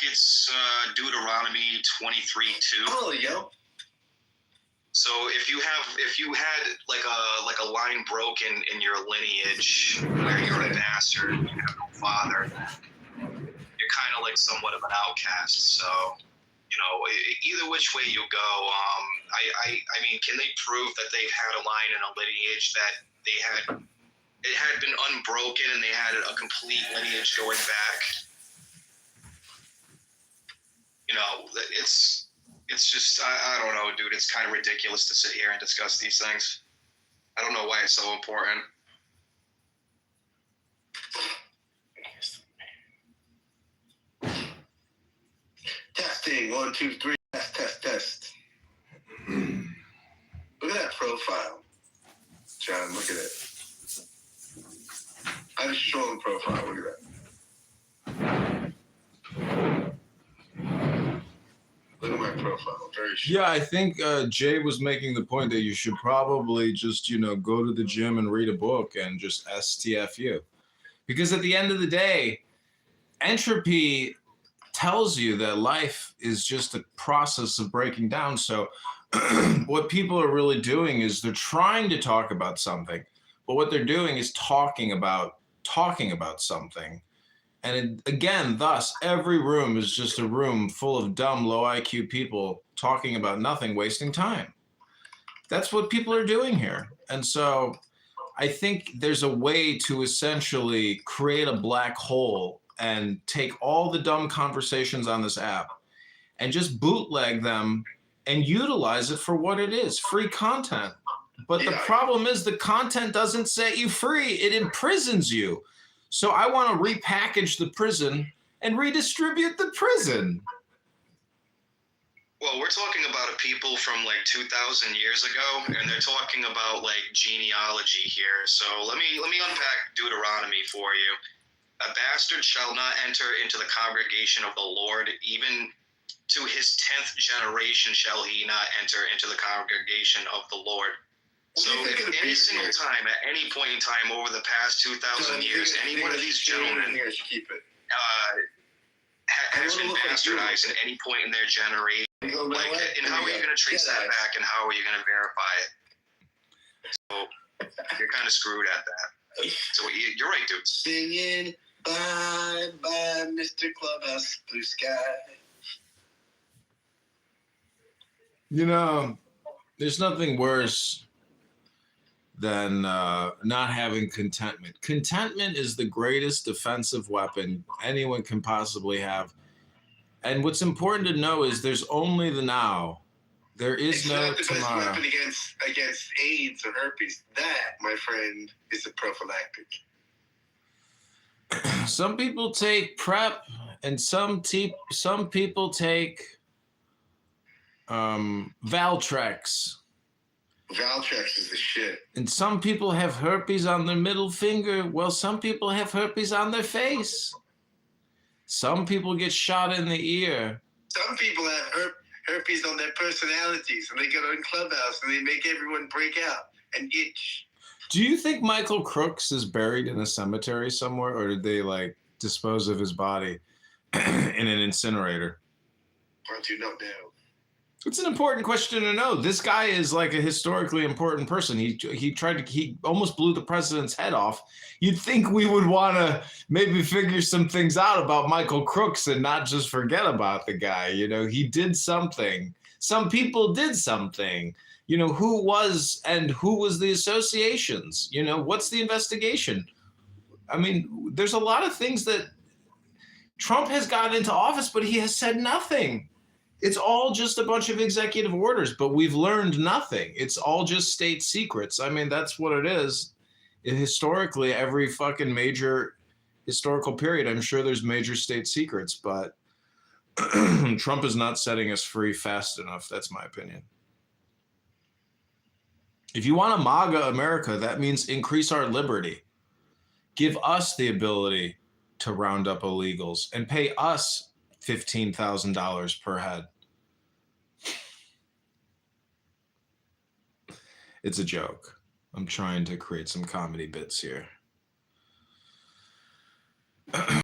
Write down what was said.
it's Deuteronomy 23:2. Oh, yo. So if you had like a line broken in your lineage where you're a bastard, you have no father, you're kind of like somewhat of an outcast. So, either which way you go, I mean, can they prove that they had a line in a lineage that it had been unbroken and they had a complete lineage going back? It's just, I don't know, dude. It's kind of ridiculous to sit here and discuss these things. I don't know why it's so important. Testing, 1, 2, 3, test. Look at that profile, John. Look at it. I have a strong profile. Look at that. Look at my profile. Very strong. Yeah, I think Jay was making the point that you should probably just, go to the gym and read a book and just STFU. Because at the end of the day, entropy tells you that life is just a process of breaking down. So what people are really doing is they're trying to talk about something, but what they're doing is talking about something. And again, thus, every room is just a room full of dumb, low IQ people talking about nothing, wasting time. That's what people are doing here. And so I think there's a way to essentially create a black hole and take all the dumb conversations on this app and just bootleg them and utilize it for what it is, free content. But the problem is the content doesn't set you free. It imprisons you. So I want to repackage the prison and redistribute the prison. Well, we're talking about a people from like 2,000 years ago, and they're talking about like genealogy here. So let me unpack Deuteronomy for you. A bastard shall not enter into the congregation of the Lord, even to his 10th generation shall he not enter into the congregation of the Lord. So if any single time, at any point in time over the past 2,000 years, any one of these gentlemen has been bastardized at any point in their generation, and how are you going to trace that back, and how are you going to verify it? So you're kind of screwed at that. So you're right, dude. Singing bye bye, Mr. Clubhouse, blue sky. There's nothing worse than not having contentment. Contentment is the greatest defensive weapon anyone can possibly have. And what's important to know is there's only the now. There is no tomorrow. It's not the best weapon against AIDS or herpes. That, my friend, is a prophylactic. Some people take PrEP, and some people take Valtrex. Valtrex is the shit. And some people have herpes on their middle finger. Well, some people have herpes on their face. Some people get shot in the ear. Some people have herpes on their personalities, and they go in Clubhouse and they make everyone break out and itch. Do you think Michael Crooks is buried in a cemetery somewhere, or did they dispose of his body in an incinerator? I do not know. It's an important question to know. This guy is like a historically important person. He almost blew the president's head off. You'd think we would want to maybe figure some things out about Michael Crooks and not just forget about the guy. He did something. Some people did something. Who was the associations? What's the investigation? I mean, there's a lot of things that Trump has gotten into office, but he has said nothing. It's all just a bunch of executive orders, but we've learned nothing. It's all just state secrets. I mean, that's what it is. Historically, every fucking major historical period, I'm sure there's major state secrets, but Trump is not setting us free fast enough. That's my opinion. If you want a MAGA America, that means increase our liberty. Give us the ability to round up illegals and pay us $15,000 per head. It's a joke. I'm trying to create some comedy bits here.